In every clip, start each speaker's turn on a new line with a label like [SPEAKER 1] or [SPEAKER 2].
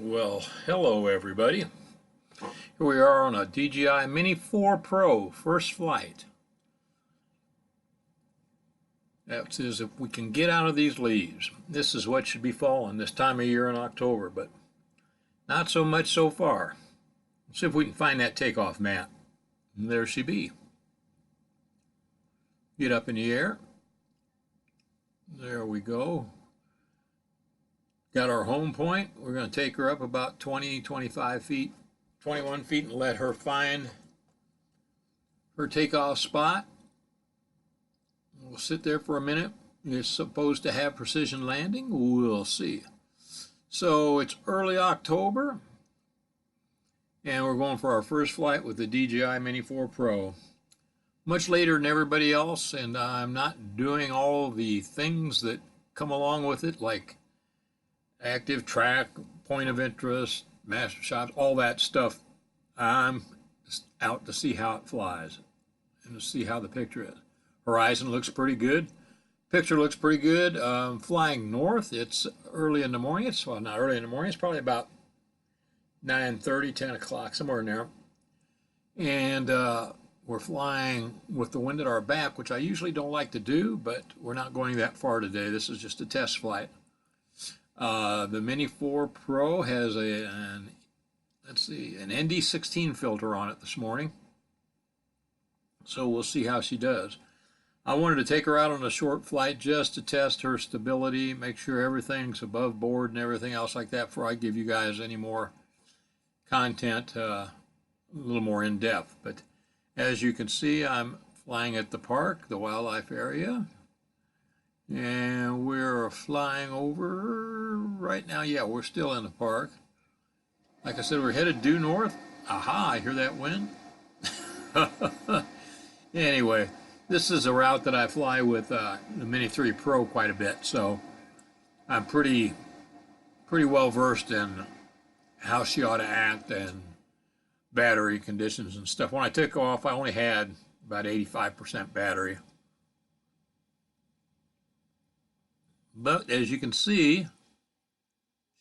[SPEAKER 1] Well, hello everybody. Here we are on a DJI Mini 4 Pro first flight. That says if we can get out of these leaves. This is what should be falling this time of year in October, but not so much so far. Let's see if we can find that takeoff mat. And there she be. Get up in the air. There we go. Got our home point. We're going to take her up about 20, 25 feet, 21 feet and let her find her takeoff spot. We'll sit there for a minute. It's supposed to have precision landing. We'll see. So it's early October and we're going for our first flight with the DJI Mini 4 Pro. Much later than everybody else, and I'm not doing all the things that come along with it, like active track, point of interest, master shots, all that stuff. I'm just out to see how it flies and to see how the picture is. Horizon looks pretty good. Picture looks pretty good. Flying north, it's early in the morning. It's, well, not early in the morning. It's probably about 9:30, 10 o'clock, somewhere in there. And we're flying with the wind at our back, which I usually don't like to do, but we're not going that far today. This is just a test flight. The Mini 4 Pro has an ND16 filter on it this morning. So we'll see how she does. I wanted to take her out on a short flight just to test her stability, make sure everything's above board and everything else like that before I give you guys any more content, a little more in depth. But as you can see, I'm flying at the park, the wildlife area. And we're flying over right now. Yeah, we're still in the park. Like I said, we're headed due north. Aha, I hear that wind. Anyway, this is a route that I fly with the Mini 3 Pro quite a bit, so I'm pretty well versed in how she ought to act and battery conditions and stuff. When I took off, I only had about 85% battery. But as you can see, she's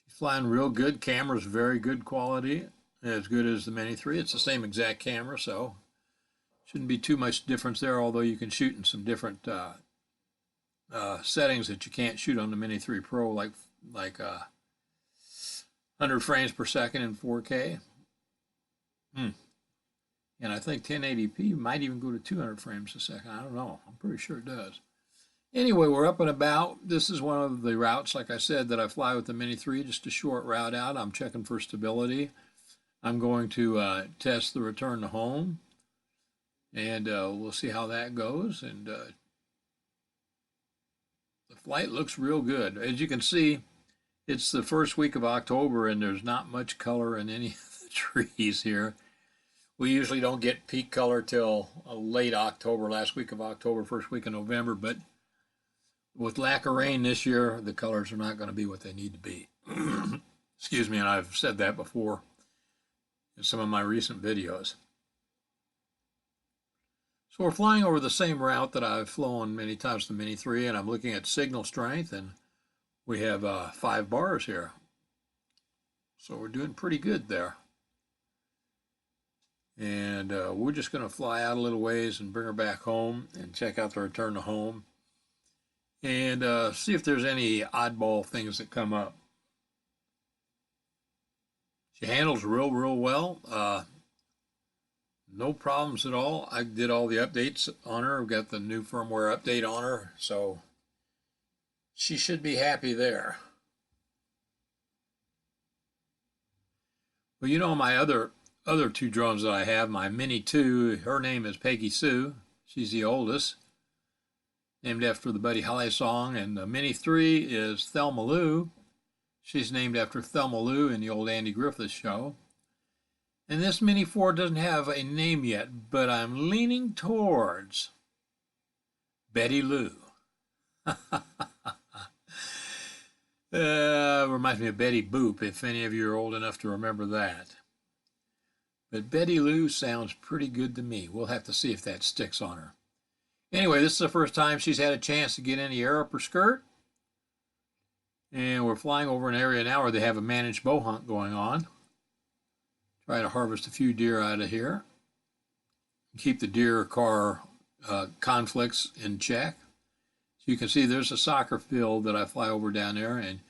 [SPEAKER 1] flying real good. Camera's very good quality, as good as the Mini 3. It's the same exact camera, so shouldn't be too much difference there, although you can shoot in some different settings that you can't shoot on the Mini 3 Pro, like 100 frames per second in 4K. And I think 1080p might even go to 200 frames a second. I don't know. I'm pretty sure it does. Anyway, we're up and about. This is one of the routes, like I said, that I fly with the Mini 3, just a short route out. I'm checking for stability. I'm going to test the return to home, and we'll see how that goes. And the flight looks real good. As you can see, it's the first week of October, and there's not much color in any of the trees here. We usually don't get peak color till late October, last week of October, first week of November, but with lack of rain this year, the colors are not going to be what they need to be. Excuse me, and I've said that before in some of my recent videos. So we're flying over the same route that I've flown many times, the Mini 3, and I'm looking at signal strength, and we have 5 bars here. So we're doing pretty good there. And we're just going to fly out a little ways and bring her back home and check out the return to home. And see if there's any oddball things that come up. She handles real well. No problems at all. I did all the updates on her. I've got the new firmware update on her, so she should be happy there. Well, you know, my other 2 drones that I have, my Mini 2, her name is Peggy Sue. She's the oldest, named after the Buddy Holly song. And the Mini 3 is Thelma Lou. She's named after Thelma Lou in the old Andy Griffith show. And this Mini 4 doesn't have a name yet, but I'm leaning towards Betty Lou. Reminds me of Betty Boop, if any of you are old enough to remember that. But Betty Lou sounds pretty good to me. We'll have to see if that sticks on her. Anyway, this is the first time she's had a chance to get any air up her skirt. And we're flying over an area now where they have a managed bow hunt going on. Try to harvest a few deer out of here. Keep the deer car conflicts in check. So you can see there's a soccer field that I fly over down there, and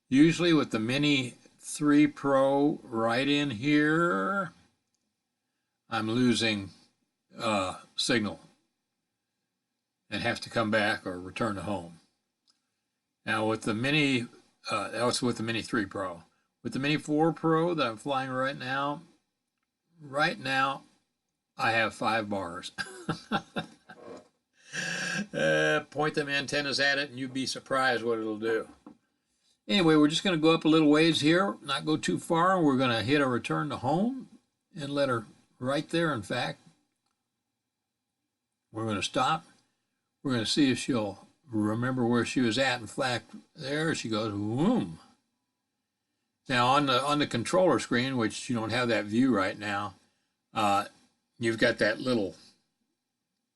[SPEAKER 1] usually with the Mini 3 Pro right in here, I'm losing signal and have to come back or return to home. Now with the Mini, that was with the Mini 3 Pro. With the Mini 4 Pro that I'm flying right now I have 5 bars. Point them antennas at it and you'd be surprised what it'll do. Anyway, we're just going to go up a little ways here, not go too far. We're going to hit a return to home and let her right there, in fact. We're going to stop. We're going to see if she'll remember where she was at. In fact, there she goes, boom. Now on the controller screen, which you don't have that view right now, you've got that little,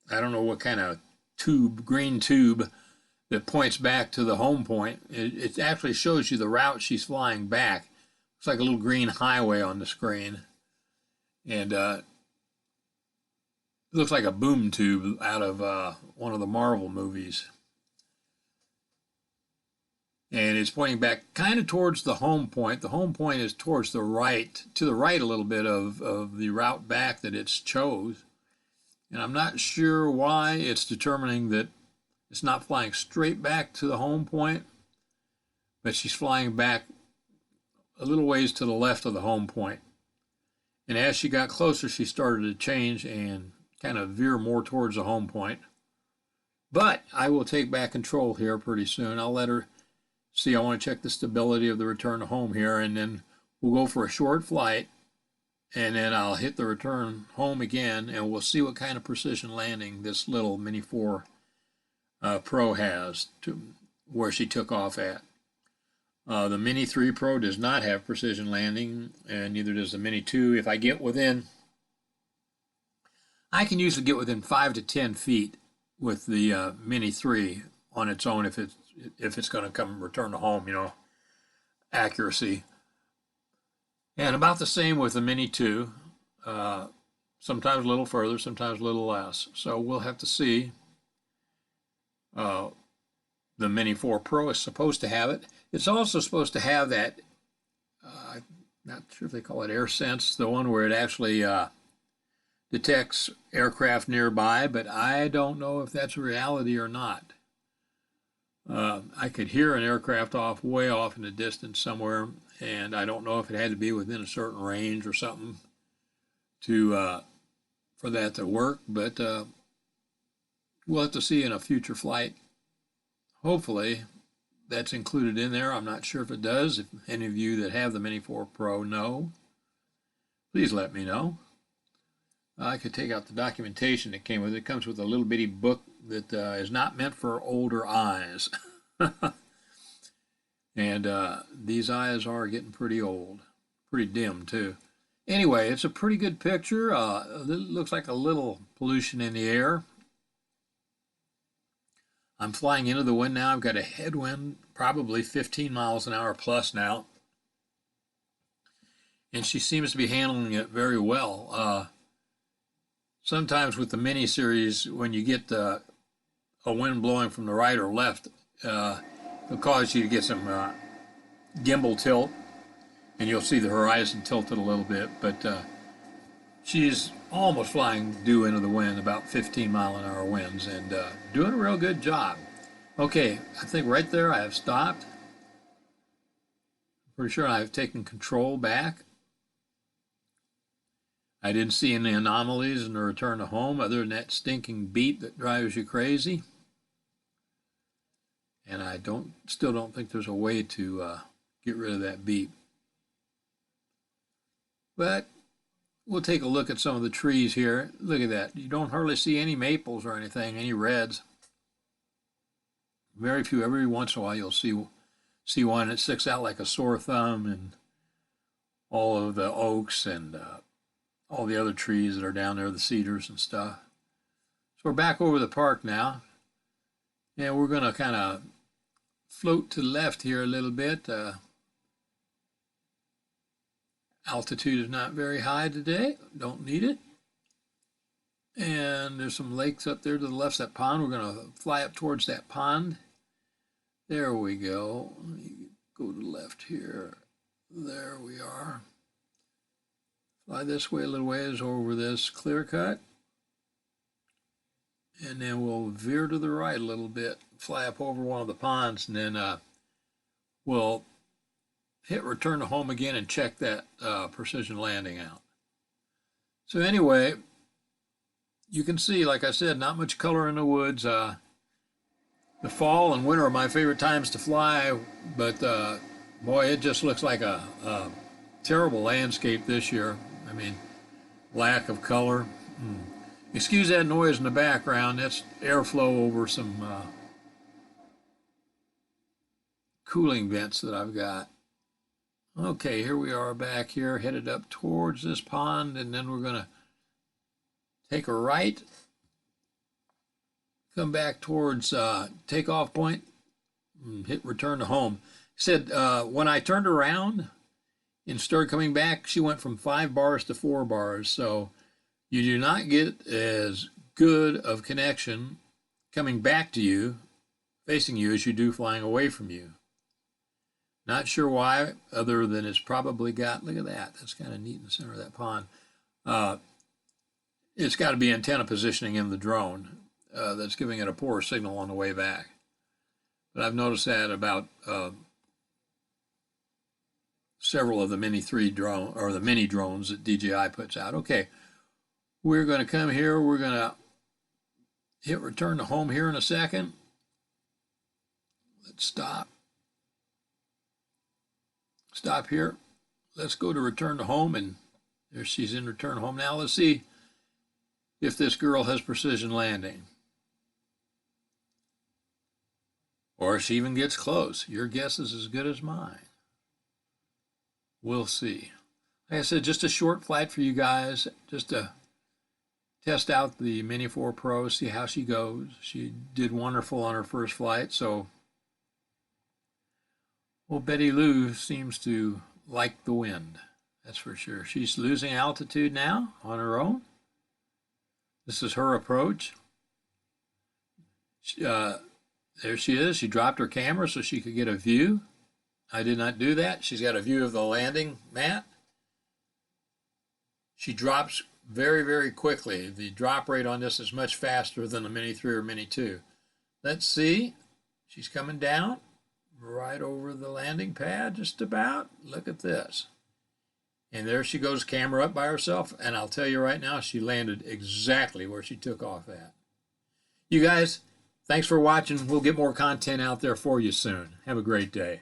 [SPEAKER 1] I don't know what kind of tube, green tube that points back to the home point. It actually shows you the route she's flying back. It's like a little green highway on the screen. And it looks like a boom tube out of one of the Marvel movies. And it's pointing back kind of towards the home point. The home point is towards the right, to the right a little bit of the route back that it's chose. And I'm not sure why it's determining that it's not flying straight back to the home point, but she's flying back a little ways to the left of the home point. And as she got closer, she started to change and kind of veer more towards the home point. But I will take back control here pretty soon. I'll let her see. I want to check the stability of the return to home here, and then we'll go for a short flight, and then I'll hit the return home again, and we'll see what kind of precision landing this little Mini 4 Pro has to where she took off at. The Mini 3 Pro does not have precision landing, and neither does the Mini 2. If I get within, I can usually get within 5 to 10 feet with the Mini 3 on its own if it's going to come return to home, accuracy. And about the same with the Mini 2, sometimes a little further, sometimes a little less. So we'll have to see. The Mini 4 Pro is supposed to have it. It's also supposed to have that, I'm not sure if they call it AirSense, the one where it actually detects aircraft nearby, but I don't know if that's a reality or not. I could hear an aircraft way off in the distance somewhere, and I don't know if it had to be within a certain range or something to for that to work, but we'll have to see in a future flight. Hopefully that's included in there. I'm not sure if it does. If any of you that have the Mini 4 Pro know, please let me know. I could take out the documentation that came with it. It comes with a little bitty book that is not meant for older eyes. And these eyes are getting pretty old, pretty dim too. Anyway, it's a pretty good picture. It looks like a little pollution in the air. I'm flying into the wind now. I've got a headwind, probably 15 miles an hour plus now. And she seems to be handling it very well. Sometimes with the Mini series, when you get a wind blowing from the right or left, it'll cause you to get some gimbal tilt, and you'll see the horizon tilted a little bit. But she's almost flying due into the wind, about 15 mile an hour winds, and doing a real good job. Okay, I think right there I have stopped. I'm pretty sure I've taken control back. I didn't see any anomalies in the return to home other than that stinking beep that drives you crazy. And I still don't think there's a way to get rid of that beep. But we'll take a look at some of the trees here. Look at that. You don't hardly see any maples or anything, any reds. Very few. Every once in a while you'll see one that sticks out like a sore thumb, and all of the oaks and all the other trees that are down there, the cedars and stuff. So we're back over the park now, and we're going to kind of float to the left here a little bit. Altitude is not very high today. Don't need it. And there's some lakes up there to the left of that pond. We're going to fly up towards that pond. There we go. Go to the left here. There we are. Fly this way a little ways over this clear cut. And then we'll veer to the right a little bit, fly up over one of the ponds, and then we'll hit return to home again and check that precision landing out. So anyway, you can see, like I said, not much color in the woods. The fall and winter are my favorite times to fly, but boy, it just looks like a terrible landscape this year. I mean, lack of color. Excuse that noise in the background. That's airflow over some cooling vents that I've got. Okay, here we are back here, headed up towards this pond, and then we're going to take a right, come back towards takeoff point, and hit return to home. Said when I turned around and started coming back, she went from 5 bars to 4 bars. So you do not get as good of connection coming back to you, facing you, as you do flying away from you. Not sure why, other than it's probably got, look at that, that's kind of neat in the center of that pond. It's got to be antenna positioning in the drone that's giving it a poor signal on the way back. But I've noticed that about several of the Mini 3 drone, or the mini drones that DJI puts out. Okay, we're going to come here, we're going to hit return to home here in a second. Let's stop. Stop here. Let's go to return to home, and there she's in return home. Now let's see if this girl has precision landing, or if she even gets close. Your guess is as good as mine. We'll see. Like I said, just a short flight for you guys, just to test out the Mini 4 Pro, see how she goes. She did wonderful on her first flight, so well, Betty Lou seems to like the wind, that's for sure. She's losing altitude now on her own. This is her approach. There she is. She dropped her camera so she could get a view. I did not do that. She's got a view of the landing mat. She drops very, very quickly. The drop rate on this is much faster than the Mini 3 or Mini 2. Let's see. She's coming down right over the landing pad, just about. Look at this. And there she goes, camera up by herself. And I'll tell you right now, she landed exactly where she took off at. You guys, thanks for watching. We'll get more content out there for you soon. Have a great day.